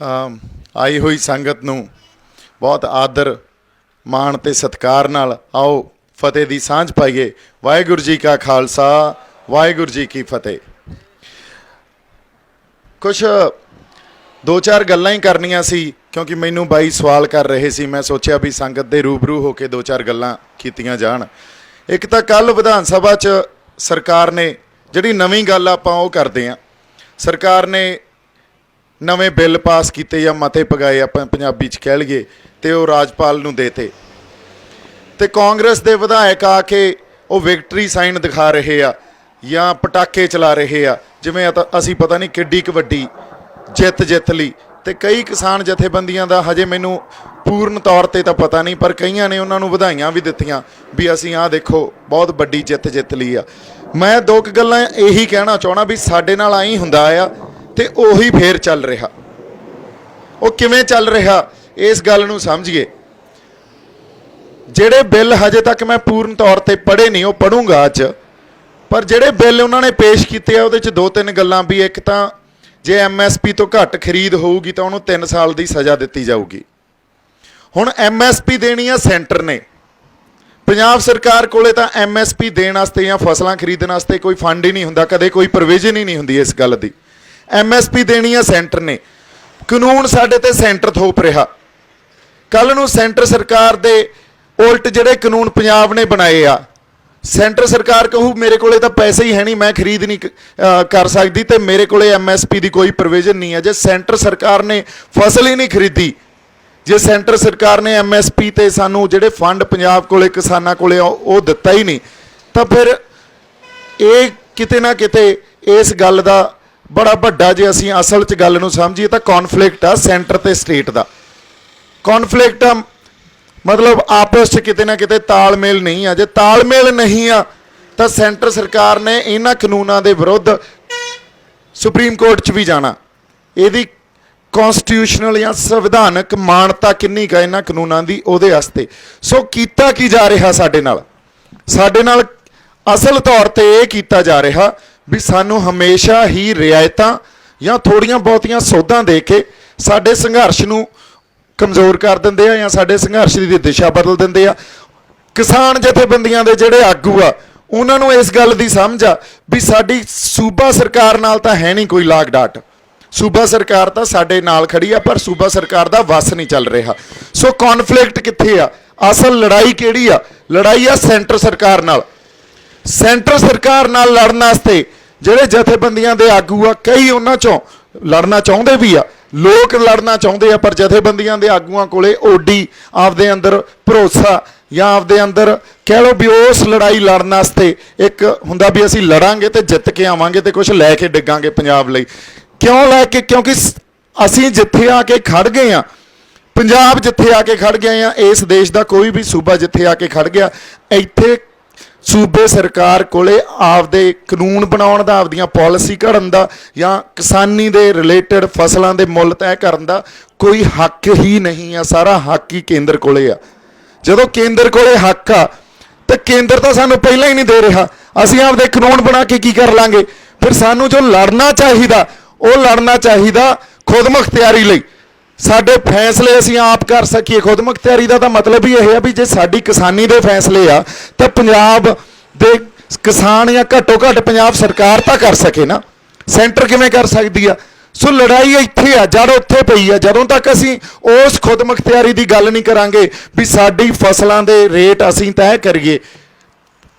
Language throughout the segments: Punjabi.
आई हुई संगत नूं बहुत आदर माण ते सत्कार नाल आओ फतेह दी सांझ पाईए। वाहिगुरू जी का खालसा वाहिगुरू जी की फतेह। कुछ दो चार गल्लां ही करनियां सी क्योंकि मैनू बाई सवाल कर रहे सी। मैं सोचा भी संगत दे रूबरू होकर दो चार गल्लां कीतियां जाण। एक तो कल विधान सभा च सरकार ने जिहड़ी नवीं गल आपां ओह करदे आं, सरकार ने नवें बिल पास किए या मते पगाए आपां पंजाबी च कह लईए ते ओह राजपाल नूं देते ते कांग्रेस दे विधायक आके वो विक्टरी साइन दिखा रहे आ या पटाके चला रहे आ जिवें असीं पता नहीं किड्डी क वड्डी जित लई। ते कई किसान जथेबंदियां दा हजे मैनूं पूर्ण तौर ते तां पता नहीं, पर कईयां ने उन्हां नूं वधाइयां भी दित्तियां भी असीं आह देखो बहुत वड्डी जित लई आ। मैं दो क गल्लां यही कहना चाहुंदा भी साडे नाल आईं हुंदा आ ते ओही फेर चल रहा। वो किवें चल रहा इस गल नूं समझिए। ਜਿਹੜੇ बिल हजे तक मैं पूर्ण तौर पर पढ़े नहीं, वो पढ़ूंगा अज, पर ਜਿਹੜੇ बिल उन्होंने पेश किए ਉਹਦੇ ਚ दो तीन गल्लां भी। एक तो जे MSP तो घट खरीद होगी तो उन्होंने 3 साल की सज़ा दी जाऊगी। हुण MSP देनी है सेंटर ने, पंजाब सरकार कोले तां MSP देण वास्ते या फसलां खरीदण वास्ते कोई फंड ही नहीं हुंदा, कदे कोई प्रोविजन ही नहीं हुंदी इस गल दी। MSP देनी है सेंटर ने, कानून साडे ते सेंटर थोप रहा। कल नूं सेंटर सरकार दे उल्ट जिहड़े कानून पंजाब ने बनाए आ, सेंटर सरकार कहू मेरे कोले तो पैसे ही है नहीं, मैं खरीद नहीं कर सकती तो मेरे कोले MSP की कोई प्रोविजन नहीं है। जे सेंटर सरकार ने फसल ही नहीं खरीदी, जे सेंटर सरकार ने MSP ते सानू जिहड़े फंड पंजाब कोले किसानां कोले वो दिता ही नहीं, तो फिर ये किते ना किते इस गल का बड़ा वड्डा जे असीं असल च गल नूं समझीए तो कॉन्फ्लिक्ट आ सेंटर ते स्टेट का। कॉन्फ्लिक्ट आ मतलब आपस च किते ना किते तालमेल नहीं है। जे तालमेल नहीं आ तो सेंटर सरकार ने इन्हां कानूनां दे विरुद्ध सुप्रीम कोर्ट च भी जाना। इहदी कॉन्स्टिट्यूशनल या संविधानक मानता किन्नी का इन्हां कानूनां दी उहदे वास्ते। सो कीता की जा रहा साडे नाल असल तौर ते इह कीता जा रहा भी सानू हमेशा ही रियायतां या थोड़ियां बहुतियां सौधां दे के साडे संघर्ष नूं कमज़ोर कर देंदे आ या साडे संघर्ष की दिशा बदल देंदे आ। किसान जथेबंदियां दे जिहड़े आगू आ उन्हां नूं इस गल दी समझ आ भी साडी सूबा सरकार नाल तां है नहीं कोई लाग डाट। सूबा सरकार तां साडे नाल खड़ी आ पर सूबा सरकार दा वस नहीं चल रहा। सो कॉन्फ्लिक्ट कित्थे आ, असल लड़ाई किहड़ी आ? लड़ाई आ सेंटर सरकार नाल। सेंटर सरकार नाल लड़न वास्ते जिहड़े जथेबंदियां दे आगू आ कई उन्हां चों लड़ना चाहुंदे भी आ, लोग लड़ना चाहुंदे आ, पर जथेबंदियां दे आगूआं कोले ओडी आपदे अंदर भरोसा या आपदे अंदर कह लो भी उस लड़ाई लड़न वास्ते एक हुंदा भी असीं लड़ांगे तो जित के आवांगे तो कुछ लैके डिगांगे पंजाब लई। क्यों लैके? क्योंकि असीं जिथे आके खड़ गए आ, पंजाब जिथे आके खड़ गए आ, इस देश का कोई भी सूबा जिथे आके खड़ गया, इत्थे सूबे सरकार कोले आपदे कानून बनाउण दा, आपदियां पॉलिसी घड़न दा या किसानी दे रिलेटेड फसलों के मुल तय करन दा कोई हक ही नहीं है। सारा हक ही केंद्र कोले आ। जदों केंद्र कोले हक आ तो केंद्र तो सानू पहला ही नहीं दे रहा, असीं आपदे कानून बना के की कर लांगे? फिर सानू जो लड़ना चाहिदा वो लड़ना चाहिदा खुदमुख्तियारी लई। साडे फैसले असीं आप कर सकीए। खुदमुख्तियारी का मतलब ही यह है भी जे साडी किसानी दे फैसले आ तो पंजाब दे किसान या घट्टो घट्ट पंजाब सरकार तो कर सके ना, सेंटर किवें कर सकदी आ? सो लड़ाई इत्थे आ, जड़ उत्थे पई आ। जदों तक असीं उस खुदमुख्तियारी की गल नहीं करांगे भी साडी फसलां दे रेट असीं तय करिए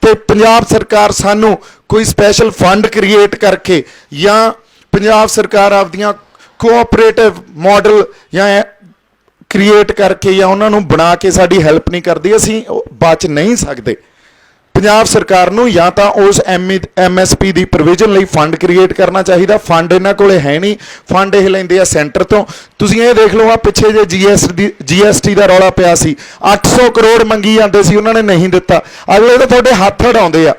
ते पंजाब सरकार सानू कोई स्पैशल फंड क्रिएट करके या पंजाब सरकार आपदियां कोऑपरेटिव मॉडल या क्रिएट करके या उन्होंने बना के साड़ी हेल्प नहीं करती, असीं बच नहीं सकते। पंजाब सरकार नूं या तो उस MSP की प्रोविजन लई फंड क्रिएट करना चाहिए। फंड इन्हां कोले है नहीं, फंड ये लैंदे आ सेंटर तो। तुसीं ये देख लो आ पिछे जे GST का रौला पिया सी, 800 करोड़ मंगी जांदे सी, उन्होंने नहीं दिता। अगले तो तुहाडे हत्थ अड़ाउंदे आ।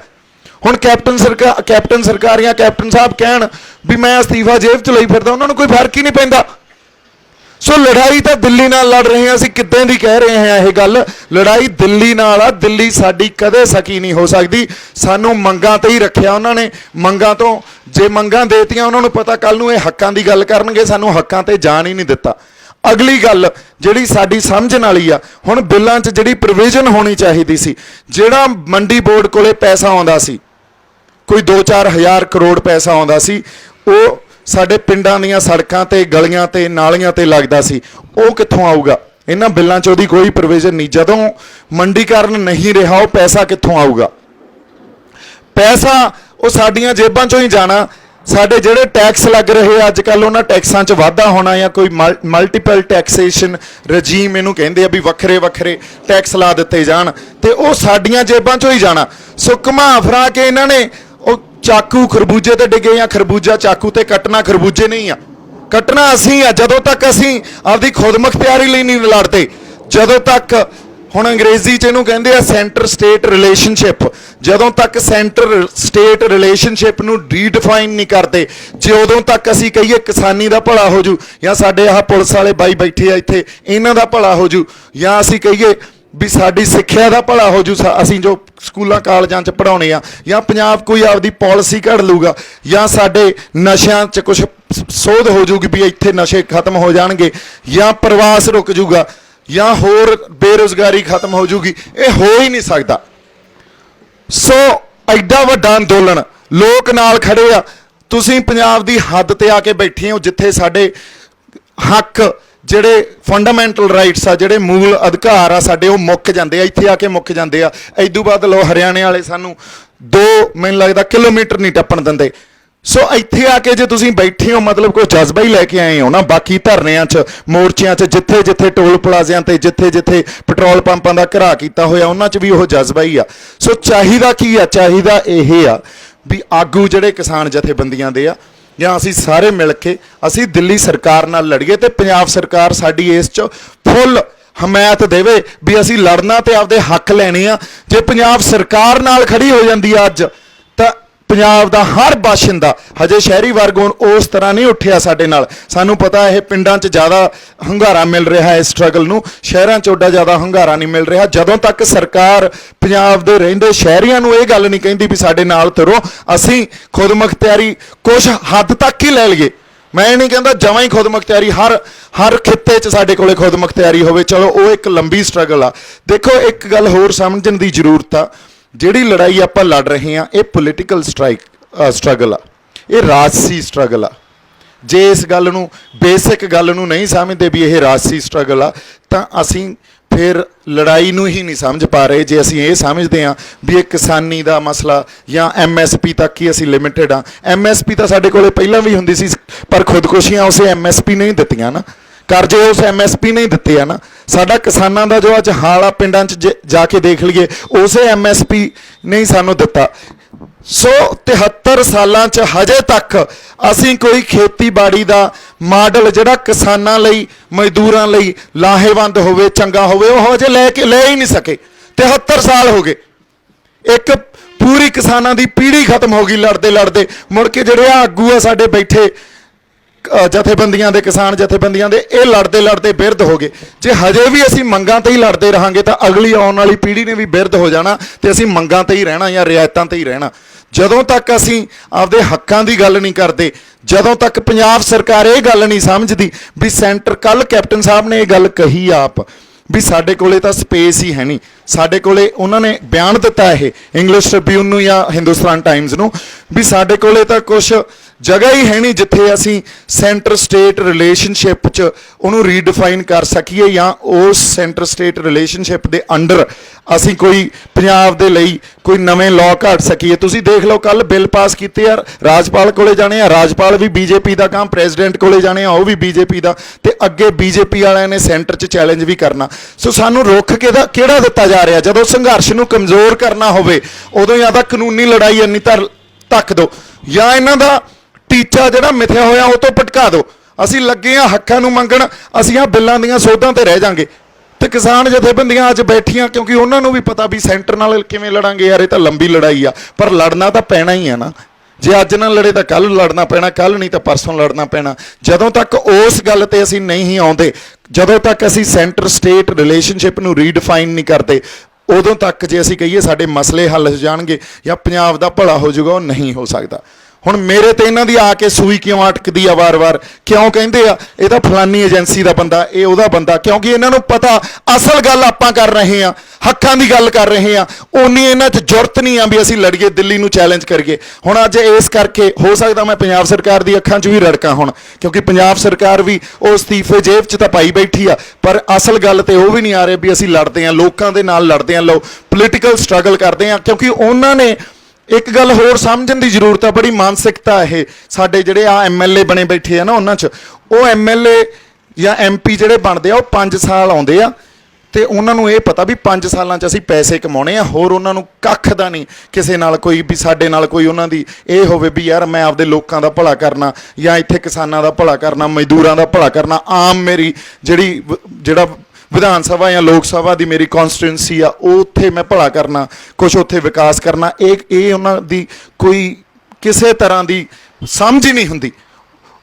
हुण कैप्टन सरकार या कैप्टन साहब कहण भी मैं अस्तीफा जेब च लई फिरदा, उन्होंने कोई फर्क ही नहीं पैंदा। ਸੋ ਲੜਾਈ ਤਾਂ ਦਿੱਲੀ ਨਾਲ ਲੜ ਰਹੇ ਹਾਂ, ਅਸੀਂ ਕਿੱਦਾਂ ਦੀ ਕਹਿ ਰਹੇ ਹਾਂ ਇਹ ਗੱਲ, ਲੜਾਈ ਦਿੱਲੀ ਨਾਲ ਆ। ਦਿੱਲੀ ਸਾਡੀ ਕਦੇ ਸਕੀ ਨਹੀਂ ਹੋ ਸਕਦੀ। ਸਾਨੂੰ ਮੰਗਾਂ ਤੇ ਹੀ ਰੱਖਿਆ ਉਹਨਾਂ ਨੇ, ਮੰਗਾਂ ਤੋਂ ਜੇ ਮੰਗਾਂ ਦੇਤੀਆਂ ਉਹਨਾਂ ਨੂੰ ਪਤਾ ਕੱਲ ਨੂੰ ਇਹ ਹੱਕਾਂ ਦੀ ਗੱਲ ਕਰਨਗੇ, ਸਾਨੂੰ ਹੱਕਾਂ ਤੇ ਜਾਣ ਹੀ ਨਹੀਂ ਦਿੱਤਾ। ਅਗਲੀ ਗੱਲ ਜਿਹੜੀ ਸਾਡੀ ਸਮਝਣ ਵਾਲੀ ਆ, ਹੁਣ ਬਿੱਲਾਂ 'ਚ ਜਿਹੜੀ ਪ੍ਰੋਵੀਜ਼ਨ ਹੋਣੀ ਚਾਹੀਦੀ ਸੀ, ਜਿਹੜਾ ਮੰਡੀ ਬੋਰਡ ਕੋਲੇ ਪੈਸਾ ਆਉਂਦਾ ਸੀ, ਕੋਈ 2-4 ਹਜ਼ਾਰ ਕਰੋੜ ਪੈਸਾ ਆਉਂਦਾ ਸੀ, ਉਹ ਸਾਡੇ ਪਿੰਡਾਂ ਦੀਆਂ ਸੜਕਾਂ ਤੇ ਗਲੀਆਂ ਤੇ ਨਾਲੀਆਂ ਤੇ ਲੱਗਦਾ ਸੀ, ਉਹ ਕਿੱਥੋਂ ਆਊਗਾ? ਇਹਨਾਂ ਬਿੱਲਾਂ 'ਚ ਉਹਦੀ ਕੋਈ ਪ੍ਰੋਵੀਜ਼ਨ ਨਹੀਂ। ਜਦੋਂ ਮੰਡੀਕਰਨ ਨਹੀਂ ਰਿਹਾ, ਉਹ ਪੈਸਾ ਕਿੱਥੋਂ ਆਊਗਾ? ਪੈਸਾ ਉਹ ਸਾਡੀਆਂ ਜੇਬਾਂ 'ਚੋਂ ਹੀ ਜਾਣਾ। ਸਾਡੇ ਜਿਹੜੇ ਟੈਕਸ ਲੱਗ ਰਹੇ ਅੱਜ ਕੱਲ੍ਹ, ਉਹਨਾਂ ਟੈਕਸਾਂ 'ਚ ਵਾਧਾ ਹੋਣਾ ਜਾਂ ਕੋਈ ਮਲਟੀਪਲ ਟੈਕਸੇਸ਼ਨ ਰਜੀਮ ਇਹਨੂੰ ਕਹਿੰਦੇ ਆ, ਵੀ ਵੱਖਰੇ ਵੱਖਰੇ ਟੈਕਸ ਲਾ ਦਿੱਤੇ ਜਾਣ ਤੇ ਉਹ ਸਾਡੀਆਂ ਜੇਬਾਂ 'ਚੋਂ ਹੀ ਜਾਣਾ। ਸੋ ਘੁਮਾ ਫਰਾ ਕੇ ਇਹਨਾਂ ਨੇ ਉਹ ਚਾਕੂ ਖਰਬੂਜੇ ਤੇ ਡਿੱਗੇ, ਜਾਂ ਖਰਬੂਜਾ ਚਾਕੂ ਤੇ ਕੱਟਣਾ ਖਰਬੂਜੇ ਨਹੀਂ ਆ, ਕੱਟਣਾ ਅਸੀਂ ਆ। ਜਦੋਂ ਤੱਕ ਅਸੀਂ ਆਪਦੀ ਖੁਦਮੁਖਤਿਆਰੀ ਲਈ ਨਹੀਂ ਲੜਦੇ, ਜਦੋਂ ਤੱਕ ਹੁਣ ਅੰਗਰੇਜ਼ੀ 'ਚ ਇਹਨੂੰ ਕਹਿੰਦੇ ਆ ਸੈਂਟਰ ਸਟੇਟ ਰਿਲੇਸ਼ਨਸ਼ਿਪ, ਜਦੋਂ ਤੱਕ ਸੈਂਟਰ ਸਟੇਟ ਰਿਲੇਸ਼ਨਸ਼ਿਪ ਨੂੰ ਰੀਡਿਫਾਈਨ ਨਹੀਂ ਕਰਦੇ, ਜੇ ਉਦੋਂ ਤੱਕ ਅਸੀਂ ਕਹੀਏ ਕਿਸਾਨੀ ਦਾ ਭਲਾ ਹੋ ਜੂ, ਜਾਂ ਸਾਡੇ ਆਹ ਪੁਲਿਸ ਵਾਲੇ ਬਾਈ ਬੈਠੇ ਆ ਇੱਥੇ ਇਹਨਾਂ ਦਾ ਭਲਾ ਹੋ ਜੂ, ਜਾਂ ਅਸੀਂ ਕਹੀਏ ਵੀ ਸਾਡੀ ਸਿੱਖਿਆ ਦਾ ਭਲਾ ਹੋ ਜੂ, ਅਸੀਂ ਜੋ ਸਕੂਲਾਂ ਕਾਲਜਾਂ 'ਚ ਪੜ੍ਹਾਉਣੇ ਆ, ਜਾਂ ਪੰਜਾਬ ਕੋਈ ਆਪਦੀ ਪਾਲਿਸੀ ਘੜ ਲੂਗਾ, ਜਾਂ ਸਾਡੇ ਨਸ਼ਿਆਂ 'ਚ ਕੁਛ ਸੋਧ ਹੋ ਜੂਗੀ ਵੀ ਇੱਥੇ ਨਸ਼ੇ ਖਤਮ ਹੋ ਜਾਣਗੇ, ਜਾਂ ਪ੍ਰਵਾਸ ਰੁਕ ਜੂਗਾ, ਜਾਂ ਹੋਰ ਬੇਰੁਜ਼ਗਾਰੀ ਖਤਮ ਹੋ ਜੂਗੀ, ਇਹ ਹੋ ਹੀ ਨਹੀਂ ਸਕਦਾ। ਸੋ ਐਡਾ ਵੱਡਾ ਅੰਦੋਲਨ, ਲੋਕ ਨਾਲ ਖੜੇ ਆ। ਤੁਸੀਂ ਪੰਜਾਬ ਦੀ ਹੱਦ ਤੇ ਆ ਕੇ ਬੈਠੇ ਹੋ ਜਿੱਥੇ ਸਾਡੇ ਹੱਕ, ਜਿਹੜੇ ਫੰਡਾਮੈਂਟਲ ਰਾਈਟਸ ਆ, ਜਿਹੜੇ ਮੂਲ ਅਧਿਕਾਰ ਆ ਸਾਡੇ, ਉਹ ਮੁੱਕ ਜਾਂਦੇ ਆ, ਇੱਥੇ ਆ ਕੇ ਮੁੱਕ ਜਾਂਦੇ ਆ। ਇਦੋਂ ਬਾਅਦ ਲੋ ਹਰਿਆਣੇ ਵਾਲੇ ਸਾਨੂੰ 2 ਮੈਨੂੰ ਲੱਗਦਾ ਕਿਲੋਮੀਟਰ ਨਹੀਂ ਟੱਪਣ ਦਿੰਦੇ। ਸੋ ਇੱਥੇ ਆ ਕੇ ਜੇ ਤੁਸੀਂ ਬੈਠੇ ਹੋ, ਮਤਲਬ ਕੋਈ ਜਜ਼ਬਾ ਹੀ ਲੈ ਕੇ ਆਏ ਹੋ ਨਾ। ਬਾਕੀ ਧਰਨਿਆਂ 'ਚ, ਮੋਰਚਿਆਂ 'ਚ, ਜਿੱਥੇ ਜਿੱਥੇ ਟੋਲ ਪਲਾਜ਼ਿਆਂ ਤੇ, ਜਿੱਥੇ ਜਿੱਥੇ ਪੈਟਰੋਲ ਪੰਪਾਂ ਦਾ ਘਰਾ ਕੀਤਾ ਹੋਇਆ, ਉਹਨਾਂ 'ਚ ਵੀ ਉਹ ਜਜ਼ਬਾ ਹੀ ਆ। ਸੋ ਚਾਹੀਦਾ ਕੀ ਆ? ਚਾਹੀਦਾ ਇਹ ਆ ਵੀ ਆਗੂ ਜਿਹੜੇ ਕਿਸਾਨ ਜਥੇਬੰਦੀਆਂ ਦੇ ਆ, ਜਾਂ ਅਸੀਂ ਸਾਰੇ ਮਿਲ ਕੇ ਅਸੀਂ ਦਿੱਲੀ ਸਰਕਾਰ ਨਾਲ ਲੜੀਏ ਤੇ ਪੰਜਾਬ ਸਰਕਾਰ ਸਾਡੀ ਇਸ 'ਚ ਫੁੱਲ ਹਮਾਇਤ ਦੇਵੇ ਵੀ ਅਸੀਂ ਲੜਨਾ ਤੇ ਆਪਦੇ ਹੱਕ ਲੈਣੇ ਆ। ਜੇ ਪੰਜਾਬ ਸਰਕਾਰ ਨਾਲ ਖੜੀ ਹੋ ਜਾਂਦੀ ਆ ਅੱਜ, ਤਾਂ ਪੰਜਾਬ ਦਾ ਹਰ ਬਾਸ਼ਿੰਦਾ, ਹਜੇ ਸ਼ਹਿਰੀ ਵਰਗ ਉਸ ਤਰ੍ਹਾਂ ਨਹੀਂ ਉੱਠਿਆ ਸਾਡੇ ਨਾਲ। ਸਾਨੂੰ ਪਤਾ ਇਹ ਪਿੰਡਾਂ 'ਚ ਜ਼ਿਆਦਾ ਹੁੰਗਾਰਾ ਮਿਲ ਰਿਹਾ ਹੈ ਇਸ ਸਟਰਗਲ ਨੂੰ, ਸ਼ਹਿਰਾਂ 'ਚ ਓਡਾ ਜ਼ਿਆਦਾ ਹੁੰਗਾਰਾ ਨਹੀਂ ਮਿਲ ਰਿਹਾ। ਜਦੋਂ ਤੱਕ ਸਰਕਾਰ ਪੰਜਾਬ ਦੇ ਰਹਿੰਦੇ ਸ਼ਹਿਰੀਆਂ ਨੂੰ ਇਹ ਗੱਲ ਨਹੀਂ ਕਹਿੰਦੀ ਵੀ ਸਾਡੇ ਨਾਲ ਤੁਰੋ, ਅਸੀਂ ਖੁਦਮੁਖਤਿਆਰੀ ਕੁਛ ਹੱਦ ਤੱਕ ਹੀ ਲੈ ਲਈਏ। ਮੈਂ ਨਹੀਂ ਕਹਿੰਦਾ ਜਮਾਂ ਹੀ ਖੁਦਮੁਖਤਿਆਰੀ ਹਰ ਖਿੱਤੇ 'ਚ ਸਾਡੇ ਕੋਲੇ ਖੁਦਮੁਖਤਿਆਰੀ ਹੋਵੇ, ਚਲੋ ਉਹ ਇੱਕ ਲੰਬੀ ਸਟਰਗਲ ਆ। ਦੇਖੋ ਇੱਕ ਗੱਲ ਹੋਰ ਸਮਝਣ ਦੀ ਜ਼ਰੂਰਤ ਆ, ਜਿਹੜੀ ਲੜਾਈ ਆਪਾਂ ਲੜ ਰਹੇ ਹਾਂ ਇਹ ਪੋਲੀਟੀਕਲ ਸਟਰਗਲ ਆ, ਇਹ ਰਾਜਸੀ ਸਟਰਗਲ ਆ। ਜੇ ਇਸ ਗੱਲ ਨੂੰ, ਬੇਸਿਕ ਗੱਲ ਨੂੰ ਨਹੀਂ ਸਮਝਦੇ ਵੀ ਇਹ ਰਾਜਸੀ ਸਟਰਗਲ ਆ, ਤਾਂ ਅਸੀਂ ਫਿਰ ਲੜਾਈ ਨੂੰ ਹੀ ਨਹੀਂ ਸਮਝ ਪਾ ਰਹੇ। ਜੇ ਅਸੀਂ ਇਹ ਸਮਝਦੇ ਹਾਂ ਵੀ ਇਹ ਕਿਸਾਨੀ ਦਾ ਮਸਲਾ ਜਾਂ MSP ਤੱਕ ਹੀ ਅਸੀਂ ਲਿਮਿਟਡ ਆ, MSP ਤਾਂ ਸਾਡੇ ਕੋਲੇ ਪਹਿਲਾਂ ਵੀ ਹੁੰਦੀ ਸੀ, ਪਰ ਖੁਦਕੁਸ਼ੀਆਂ ਉਸੇ MSP ਨਹੀਂ ਦਿੱਤੀਆਂ ਨਾ, ਕਰਜ਼ੇ ਉਸ MSP ਨਹੀਂ ਦਿੱਤੇ ਆ ਨਾ। ਸਾਡਾ ਕਿਸਾਨਾਂ ਦਾ ਜੋ ਅੱਜ ਹਾਲ ਆ, ਪਿੰਡਾਂ 'ਚ ਜਾ ਕੇ ਦੇਖ ਲਈਏ, ਉਸੇ MSP ਨਹੀਂ ਸਾਨੂੰ ਦਿੱਤਾ। ਸੋ 73 ਸਾਲਾਂ 'ਚ ਹਜੇ ਤੱਕ ਅਸੀਂ ਕੋਈ ਖੇਤੀਬਾੜੀ ਦਾ ਮਾਡਲ ਜਿਹੜਾ ਕਿਸਾਨਾਂ ਲਈ, ਮਜ਼ਦੂਰਾਂ ਲਈ ਲਾਹੇਵੰਦ ਹੋਵੇ, ਚੰਗਾ ਹੋਵੇ, ਉਹ ਹਜੇ ਲੈ ਹੀ ਨਹੀਂ ਸਕੇ। 73 ਸਾਲ ਹੋ ਗਏ, ਇੱਕ ਪੂਰੀ ਕਿਸਾਨਾਂ ਦੀ ਪੀੜ੍ਹੀ ਖਤਮ ਹੋ ਗਈ ਲੜਦੇ ਲੜਦੇ। ਮੁੜ ਕੇ ਜਿਹੜੇ ਆਗੂ ਆ ਸਾਡੇ ਬੈਠੇ ਜਥੇਬੰਦੀਆਂ ਦੇ, ਕਿਸਾਨ ਜਥੇਬੰਦੀਆਂ ਦੇ, ਇਹ ਲੜਦੇ ਲੜਦੇ ਬਿਰਧ ਹੋ ਗਏ। ਜੇ ਹਜੇ ਵੀ ਅਸੀਂ ਮੰਗਾਂ ਤੇ ਹੀ ਲੜਦੇ ਰਹਾਂਗੇ ਤਾਂ ਅਗਲੀ ਆਉਣ ਵਾਲੀ ਪੀੜ੍ਹੀ ਨੇ ਵੀ ਬਿਰਧ ਹੋ ਜਾਣਾ ਤੇ ਅਸੀਂ ਮੰਗਾਂ ਤੇ ਹੀ ਰਹਿਣਾ ਜਾਂ ਰਿਆਇਤਾਂ ਤੇ ਹੀ ਰਹਿਣਾ। ਜਦੋਂ ਤੱਕ ਅਸੀਂ ਆਪਦੇ ਹੱਕਾਂ ਦੀ ਗੱਲ ਨਹੀਂ ਕਰਦੇ, ਜਦੋਂ ਤੱਕ ਪੰਜਾਬ ਸਰਕਾਰ ਇਹ ਗੱਲ ਨਹੀਂ ਸਮਝਦੀ ਵੀ ਸੈਂਟਰ, ਕੱਲ ਕੈਪਟਨ ਸਾਹਿਬ ਨੇ ਇਹ ਗੱਲ ਕਹੀ ਆਪ ਵੀ ਸਾਡੇ ਕੋਲੇ ਤਾਂ ਸਪੇਸ ਹੀ ਹੈ ਨਹੀਂ, ਸਾਡੇ ਕੋਲੇ, ਉਹਨਾਂ ਨੇ ਬਿਆਨ ਦਿੱਤਾ ਇਹ ਇੰਗਲਿਸ਼ ਟ੍ਰਿਬਿਊਨ ਨੂੰ ਜਾਂ ਹਿੰਦੁਸਤਾਨ ਟਾਈਮਜ਼ ਨੂੰ, ਵੀ ਸਾਡੇ ਕੋਲੇ ਤਾਂ ਕੁਛ ਜਗ੍ਹਾ ਹੀ ਹੈ ਨਹੀਂ ਜਿੱਥੇ ਅਸੀਂ ਸੈਂਟਰ ਸਟੇਟ ਰਿਲੇਸ਼ਨਸ਼ਿਪ 'ਚ ਉਹਨੂੰ ਰੀਡਿਫਾਈਨ ਕਰ ਸਕੀਏ, ਜਾਂ ਉਸ ਸੈਂਟਰ ਸਟੇਟ ਰਿਲੇਸ਼ਨਸ਼ਿਪ ਦੇ ਅੰਡਰ ਅਸੀਂ ਕੋਈ ਪੰਜਾਬ ਦੇ ਲਈ ਕੋਈ ਨਵੇਂ ਲਾਅ ਘੜ ਸਕੀਏ। ਤੁਸੀਂ ਦੇਖ ਲਓ ਕੱਲ ਬਿੱਲ ਪਾਸ ਕੀਤੇ ਆ, ਰਾਜਪਾਲ ਕੋਲੇ ਜਾਣੇ ਆ, ਰਾਜਪਾਲ ਵੀ BJP ਦਾ ਕੰਮ, ਪ੍ਰੈਜ਼ੀਡੈਂਟ ਕੋਲੇ ਜਾਣੇ ਆ, ਉਹ ਵੀ BJP ਦਾ, ਤੇ ਅੱਗੇ BJP ਵਾਲਿਆਂ ਨੇ ਸੈਂਟਰ 'ਚ ਚੈਲੰਜ ਵੀ ਕਰਨਾ। ਸੋ ਸਾਨੂੰ ਰੁੱਖ ਕਿਹੜਾ ਦਿੱਤਾ ਜਾ ਰਿਹਾ? ਜਦੋਂ ਸੰਘਰਸ਼ ਨੂੰ ਕਮਜ਼ੋਰ ਕਰਨਾ ਹੋਵੇ ਉਦੋਂ ਜਾਂ ਤਾਂ ਕਾਨੂੰਨੀ ਲੜਾਈ ਇੰਨੀ ਧੱਕ ਦਿਓ, ਜਾਂ ਇਹਨਾਂ ਦਾ ਟੀਚਾ ਜਿਹੜਾ ਮਿਥਿਆ ਹੋਇਆ ਉਹ ਤੋਂ ਭਟਕਾ ਦਿਓ। ਅਸੀਂ ਲੱਗੇ ਆ ਹੱਕਾਂ ਨੂੰ ਮੰਗਣ, ਅਸੀਂ ਆ ਬਿੱਲਾਂ ਦੀਆਂ ਸੋਧਾਂ ਤੇ ਰਹਿ ਜਾਾਂਗੇ। ਤੇ ਕਿਸਾਨ ਜਥੇਬੰਦੀਆਂ ਅੱਜ ਬੈਠੀਆਂ, ਕਿਉਂਕਿ ਉਹਨਾਂ ਨੂੰ ਵੀ ਪਤਾ ਵੀ ਸੈਂਟਰ ਨਾਲ ਕਿਵੇਂ ਲੜਾਂਗੇ, ਯਾਰ ਇਹ ਤਾਂ ਲੰਬੀ ਲੜਾਈ ਆ, ਪਰ ਲੜਨਾ ਤਾਂ ਪੈਣਾ ਹੀ ਆ ਨਾ। ਜੇ ਅੱਜ ਨਾ ਲੜੇ ਤਾਂ ਕੱਲ ਲੜਨਾ ਪੈਣਾ, ਕੱਲ ਨਹੀਂ ਤਾਂ ਪਰਸੋਂ ਲੜਨਾ ਪੈਣਾ। ਜਦੋਂ ਤੱਕ ਉਸ ਗੱਲ ਤੇ ਅਸੀਂ ਨਹੀਂ ਆਉਂਦੇ, ਜਦੋਂ ਤੱਕ ਅਸੀਂ ਸੈਂਟਰ ਸਟੇਟ ਰਿਲੇਸ਼ਨਸ਼ਿਪ ਨੂੰ ਰੀਡਿਫਾਈਨ ਨਹੀਂ ਕਰਦੇ, ਉਦੋਂ ਤੱਕ ਜੇ ਅਸੀਂ ਕਹੀਏ ਸਾਡੇ ਮਸਲੇ ਹੱਲ ਹੋ ਜਾਣਗੇ ਜਾਂ ਪੰਜਾਬ ਦਾ ਭਲਾ ਹੋ ਜਾਊਗਾ, ਉਹ ਨਹੀਂ ਹੋ ਸਕਦਾ। ਹੁਣ ਮੇਰੇ ਤੇ ਇਹਨਾਂ ਦੀ ਆ ਕੇ ਸੂਈ ਕਿਉਂ ਅਟਕਦੀ ਆ ਵਾਰ-ਵਾਰ? ਕਿਉਂ ਕਹਿੰਦੇ ਆ ਇਹ ਤਾਂ ਫਲਾਨੀ ਏਜੰਸੀ ਦਾ ਬੰਦਾ, ਇਹ ਉਹਦਾ ਬੰਦਾ? ਕਿਉਂਕਿ ਇਹਨਾਂ ਨੂੰ ਪਤਾ ਅਸਲ ਗੱਲ ਆਪਾਂ ਕਰ ਰਹੇ ਹਾਂ, ਹੱਕਾਂ ਦੀ ਗੱਲ ਕਰ ਰਹੇ ਹਾਂ। ਉਨੀ ਇਹਨਾਂ 'ਚ ਜੁਰਤ ਨਹੀਂ ਆ ਵੀ ਅਸੀਂ ਲੜੀਏ, ਦਿੱਲੀ ਨੂੰ ਚੈਲੰਜ ਕਰੀਏ। ਹੁਣ ਅੱਜ ਇਸ ਕਰਕੇ ਹੋ ਸਕਦਾ ਮੈਂ ਪੰਜਾਬ ਸਰਕਾਰ ਦੀ ਅੱਖਾਂ 'ਚ ਵੀ ਰੜਕਾਂ ਹੁਣ, ਕਿਉਂਕਿ ਪੰਜਾਬ ਸਰਕਾਰ ਵੀ ਉਹ ਅਸਤੀਫੇ ਜੇਬ 'ਚ ਤਾਂ ਪਾਈ ਬੈਠੀ ਆ, ਪਰ ਅਸਲ ਗੱਲ ਤੇ ਉਹ ਵੀ ਨਹੀਂ ਆ ਰਹੇ ਵੀ ਅਸੀਂ ਲੜਦੇ ਹਾਂ, ਲੋਕਾਂ ਦੇ ਨਾਲ ਲੜਦੇ ਹਾਂ, ਲੋ ਪੋਲੀਟੀਕਲ ਸਟਰਗਲ ਕਰਦੇ ਹਾਂ। ਕਿਉਂਕਿ ਉਹਨਾਂ ਨੇ ਇੱਕ ਗੱਲ ਹੋਰ ਸਮਝਣ ਦੀ ਜ਼ਰੂਰਤ ਆ, ਬੜੀ ਮਾਨਸਿਕਤਾ ਇਹ ਸਾਡੇ ਜਿਹੜੇ ਆ MLA ਬਣੇ ਬੈਠੇ ਆ ਨਾ, ਉਹਨਾਂ 'ਚ ਉਹ MLA ਜਾਂ MP ਜਿਹੜੇ ਬਣਦੇ ਆ ਉਹ 5 ਸਾਲ ਆਉਂਦੇ ਆ ਤੇ ਉਹਨਾਂ ਨੂੰ ਇਹ ਪਤਾ ਵੀ 5 ਸਾਲਾਂ 'ਚ ਅਸੀਂ ਪੈਸੇ ਕਮਾਉਣੇ ਆ, ਹੋਰ ਉਹਨਾਂ ਨੂੰ ਕੱਖ ਦਾ ਨਹੀਂ ਕਿਸੇ ਨਾਲ ਕੋਈ ਵੀ ਸਾਡੇ ਨਾਲ ਕੋਈ ਉਹਨਾਂ ਦੀ ਇਹ ਹੋਵੇ ਵੀ ਯਾਰ ਮੈਂ ਆਪਦੇ ਲੋਕਾਂ ਦਾ ਭਲਾ ਕਰਨਾ ਜਾਂ ਇੱਥੇ ਕਿਸਾਨਾਂ ਦਾ ਭਲਾ ਕਰਨਾ, ਮਜ਼ਦੂਰਾਂ ਦਾ ਭਲਾ ਕਰਨਾ। ਆਮ ਮੇਰੀ ਜਿਹੜਾ ਵਿਧਾਨ ਸਭਾ ਜਾਂ ਲੋਕ ਸਭਾ ਦੀ ਮੇਰੀ ਕੌਂਸਟੀਟੂਐਂਸੀ ਆ, ਉਹ ਉੱਥੇ ਮੈਂ ਭਲਾ ਕਰਨਾ, ਕੁਛ ਉੱਥੇ ਵਿਕਾਸ ਕਰਨਾ, ਇਹ ਉਹਨਾਂ ਦੀ ਕੋਈ ਕਿਸੇ ਤਰ੍ਹਾਂ ਦੀ ਸਮਝ ਹੀ ਨਹੀਂ ਹੁੰਦੀ।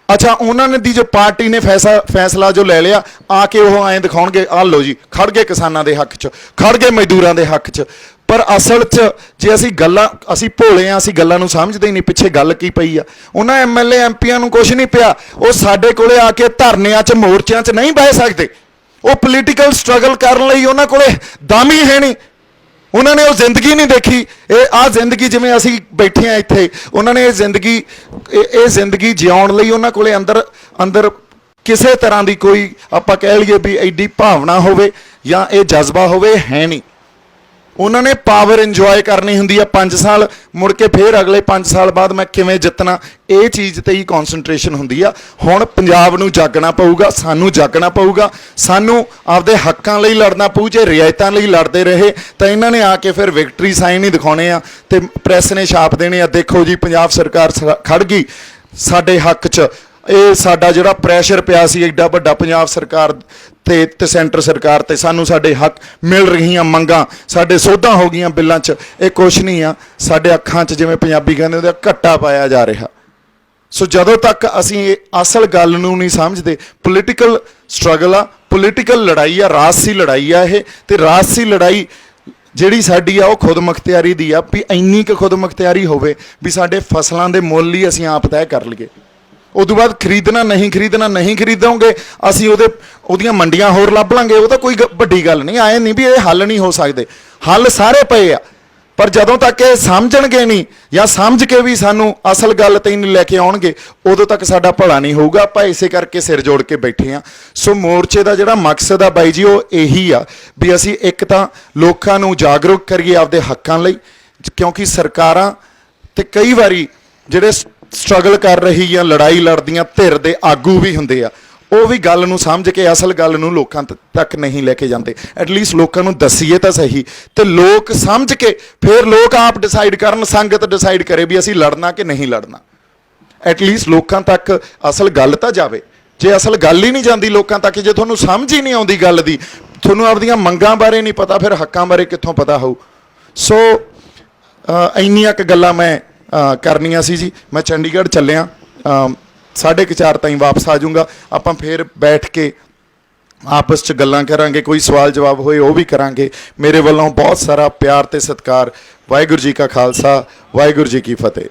ਅੱਛਾ, ਉਹਨਾਂ ਨੇ ਦੀ ਜੋ ਪਾਰਟੀ ਨੇ ਫੈਸਲਾ ਜੋ ਲੈ ਲਿਆ, ਆ ਕੇ ਉਹ ਐਂ ਦਿਖਾਉਣਗੇ ਆਹ ਲਓ ਜੀ ਖੜ ਗਏ ਕਿਸਾਨਾਂ ਦੇ ਹੱਕ 'ਚ, ਖੜ ਗਏ ਮਜ਼ਦੂਰਾਂ ਦੇ ਹੱਕ 'ਚ। ਪਰ ਅਸਲ 'ਚ ਜੇ ਅਸੀਂ ਭੋਲੇ ਹਾਂ, ਅਸੀਂ ਗੱਲਾਂ ਨੂੰ ਸਮਝਦੇ ਹੀ ਨਹੀਂ ਪਿੱਛੇ ਗੱਲ ਕੀ ਪਈ ਆ। ਉਹਨਾਂ MLA MPਆਂ ਨੂੰ ਕੁਛ ਨਹੀਂ ਪਿਆ, ਉਹ ਸਾਡੇ ਕੋਲੇ ਆ ਕੇ ਧਰਨਿਆਂ 'ਚ ਮੋਰਚਿਆਂ 'ਚ ਨਹੀਂ ਬਹਿ ਸਕਦੇ। ਉਹ ਪੋਲੀਟੀਕਲ ਸਟਰਗਲ ਕਰਨ ਲਈ ਉਹਨਾਂ ਕੋਲੇ ਦਮ ਹੀ ਹੈ ਨਹੀਂ। ਉਹਨਾਂ ਨੇ ਉਹ ਜ਼ਿੰਦਗੀ ਨਹੀਂ ਦੇਖੀ। ਇਹ ਆਹ ਜ਼ਿੰਦਗੀ ਜਿਵੇਂ ਅਸੀਂ ਬੈਠੇ ਆ ਇੱਥੇ, ਉਹਨਾਂ ਨੇ ਇਹ ਜ਼ਿੰਦਗੀ ਜਿਉਣ ਲਈ ਉਹਨਾਂ ਕੋਲੇ ਅੰਦਰ ਕਿਸੇ ਤਰ੍ਹਾਂ ਦੀ ਕੋਈ ਆਪਾਂ ਕਹਿ ਲਈਏ ਵੀ ਐਡੀ ਭਾਵਨਾ ਹੋਵੇ ਜਾਂ ਇਹ ਜਜ਼ਬਾ ਹੋਵੇ, ਹੈ ਨਹੀਂ। ਉਹਨਾਂ ਨੇ ਪਾਵਰ ਇੰਜੋਏ ਕਰਨੀ ਹੁੰਦੀ ਆ 5 ਸਾਲ, ਮੁੜ ਕੇ ਫਿਰ ਅਗਲੇ 5 ਸਾਲ ਬਾਅਦ ਮੈਂ ਕਿਵੇਂ ਜਿੱਤਣਾ, ਇਹ ਚੀਜ਼ ਤੇ ਹੀ ਕੌਨਸਨਟ੍ਰੇਸ਼ਨ ਹੁੰਦੀ ਆ। ਹੁਣ ਪੰਜਾਬ ਨੂੰ ਜਾਗਣਾ ਪਊਗਾ, ਸਾਨੂੰ ਜਾਗਣਾ ਪਊਗਾ, ਸਾਨੂੰ ਆਪਦੇ ਹੱਕਾਂ ਲਈ ਲੜਨਾ ਪਊ। ਜੇ ਰਿਆਇਤਾਂ ਲਈ ਲੜਦੇ ਰਹੇ ਤਾਂ ਇਹਨਾਂ ਨੇ ਆ ਕੇ ਫਿਰ ਵਿਕਟਰੀ ਸਾਈਨ ਹੀ ਦਿਖਾਉਣੇ ਆ ਤੇ ਪ੍ਰੈਸ ਨੇ ਛਾਪ ਦੇਣੇ ਆ, ਦੇਖੋ ਜੀ ਪੰਜਾਬ ਸਰਕਾਰ ਖੜ ਗਈ ਸਾਡੇ ਹੱਕ 'ਚ। ਇਹ ਸਾਡਾ ਜਿਹੜਾ ਪ੍ਰੈਸ਼ਰ ਪਿਆ ਸੀ ਐਡਾ ਵੱਡਾ ਪੰਜਾਬ ਸਰਕਾਰ ਤੇ ਸੈਂਟਰ ਸਰਕਾਰ ਤੇ, ਸਾਨੂੰ ਸਾਡੇ ਹੱਕ ਮਿਲ ਰਹੀਆਂ ਮੰਗਾਂ, ਸਾਡੇ ਸੋਧਾਂ ਹੋ ਗਈਆਂ ਬਿੱਲਾਂ 'ਚ, ਇਹ ਕੁਛ ਨਹੀਂ ਆ। ਸਾਡੇ ਅੱਖਾਂ 'ਚ ਜਿਵੇਂ ਪੰਜਾਬੀ ਕਹਿੰਦੇ ਉਹਦਾ ਘੱਟਾ ਪਾਇਆ ਜਾ ਰਿਹਾ। ਸੋ ਜਦੋਂ ਤੱਕ ਅਸੀਂ ਇਹ ਅਸਲ ਗੱਲ ਨੂੰ ਨਹੀਂ ਸਮਝਦੇ, ਪੋਲੀਟੀਕਲ ਸਟਰਗਲ ਆ, ਪੋਲੀਟੀਕਲ ਲੜਾਈ ਆ, ਰਾਜਸੀ ਲੜਾਈ ਆ ਇਹ। ਤੇ ਰਾਜਸੀ ਲੜਾਈ ਜਿਹੜੀ ਸਾਡੀ ਆ ਉਹ ਖੁਦ ਮੁਖਤਿਆਰੀ ਦੀ ਆ, ਵੀ ਇੰਨੀ ਕੁ ਖੁਦ ਮੁਖਤਿਆਰੀ ਹੋਵੇ ਵੀ ਸਾਡੇ ਫਸਲਾਂ ਦੇ ਮੁੱਲ ਹੀ ਅਸੀਂ ਆਪ ਤੈਅ ਕਰ ਲਈਏ। ਉਦੋਂ ਬਾਅਦ ਖਰੀਦਣਾ ਨਹੀਂ ਖਰੀਦੋਗੇ, ਅਸੀਂ ਉਹਦੀਆਂ ਮੰਡੀਆਂ ਹੋਰ ਲੱਭ ਲਾਂਗੇ, ਉਹ ਤਾਂ ਕੋਈ ਵੱਡੀ ਗੱਲ ਨਹੀਂ। ਆਏ ਨਹੀਂ ਵੀ ਇਹ ਹੱਲ ਨਹੀਂ ਹੋ ਸਕਦੇ, ਹੱਲ ਸਾਰੇ ਪਏ ਆ। ਪਰ ਜਦੋਂ ਤੱਕ ਇਹ ਸਮਝਣਗੇ ਨਹੀਂ ਜਾਂ ਸਮਝ ਕੇ ਵੀ ਸਾਨੂੰ ਅਸਲ ਗੱਲ ਤੇ ਨਹੀਂ ਲੈ ਕੇ ਆਉਣਗੇ, ਉਦੋਂ ਤੱਕ ਸਾਡਾ ਭਲਾ ਨਹੀਂ ਹੋਊਗਾ। ਆਪਾਂ ਇਸੇ ਕਰਕੇ ਸਿਰ ਜੋੜ ਕੇ ਬੈਠੇ ਹਾਂ। ਸੋ ਮੋਰਚੇ ਦਾ ਜਿਹੜਾ ਮਕਸਦ ਆ ਬਾਈ ਜੀ, ਉਹ ਇਹੀ ਆ ਵੀ ਅਸੀਂ ਇੱਕ ਤਾਂ ਲੋਕਾਂ ਨੂੰ ਜਾਗਰੂਕ ਕਰੀਏ ਆਪਦੇ ਹੱਕਾਂ ਲਈ, ਕਿਉਂਕਿ ਸਰਕਾਰਾਂ ਤੇ ਕਈ ਵਾਰੀ ਜਿਹੜੇ ਸਟਰਗਲ ਕਰ ਰਹੀ ਜਾਂ ਲੜਾਈ ਲੜਦੀਆਂ ਧਿਰ ਦੇ ਆਗੂ ਵੀ ਹੁੰਦੇ ਆ, ਉਹ ਵੀ ਗੱਲ ਨੂੰ ਸਮਝ ਕੇ ਅਸਲ ਗੱਲ ਨੂੰ ਲੋਕਾਂ ਤੱਕ ਨਹੀਂ ਲੈ ਕੇ ਜਾਂਦੇ। ਐਟਲੀਸਟ ਲੋਕਾਂ ਨੂੰ ਦੱਸੀਏ ਤਾਂ ਸਹੀ, ਤੇ ਲੋਕ ਸਮਝ ਕੇ ਫਿਰ ਲੋਕ ਆਪ ਡਿਸਾਈਡ ਕਰਨ, ਸੰਗਤ ਡਿਸਾਈਡ ਕਰੇ ਵੀ ਅਸੀਂ ਲੜਨਾ ਕਿ ਨਹੀਂ ਲੜਨਾ। ਐਟਲੀਸਟ ਲੋਕਾਂ ਤੱਕ ਅਸਲ ਗੱਲ ਤਾਂ ਜਾਵੇ। ਜੇ ਅਸਲ ਗੱਲ ਹੀ ਨਹੀਂ ਜਾਂਦੀ ਲੋਕਾਂ ਤੱਕ, ਜੇ ਤੁਹਾਨੂੰ ਸਮਝ ਹੀ ਨਹੀਂ ਆਉਂਦੀ ਗੱਲ ਦੀ, ਤੁਹਾਨੂੰ ਆਪਦੀਆਂ ਮੰਗਾਂ ਬਾਰੇ ਨਹੀਂ ਪਤਾ, ਫਿਰ ਹੱਕਾਂ ਬਾਰੇ ਕਿੱਥੋਂ ਪਤਾ ਹੋਊ। ਸੋ ਇੰਨੀਆਂ ਕੁ ਗੱਲਾਂ ਮੈਂ ਕਰਨੀਆਂ ਸੀ ਜੀ। ਮੈਂ ਚੰਡੀਗੜ੍ਹ ਚੱਲਿਆ, 4:30 ਤਾਈਂ ਵਾਪਸ ਆ ਜਾਊਂਗਾ। ਆਪਾਂ ਫਿਰ ਬੈਠ ਕੇ ਆਪਸ 'ਚ ਗੱਲਾਂ ਕਰਾਂਗੇ, ਕੋਈ ਸਵਾਲ ਜਵਾਬ ਹੋਏ ਉਹ ਵੀ ਕਰਾਂਗੇ। ਮੇਰੇ ਵੱਲੋਂ ਬਹੁਤ ਸਾਰਾ ਪਿਆਰ ਤੇ ਸਤਿਕਾਰ। ਵਾਹਿਗੁਰੂ ਜੀ ਕਾ ਖਾਲਸਾ, ਵਾਹਿਗੁਰੂ ਜੀ ਕੀ ਫਤਿਹ।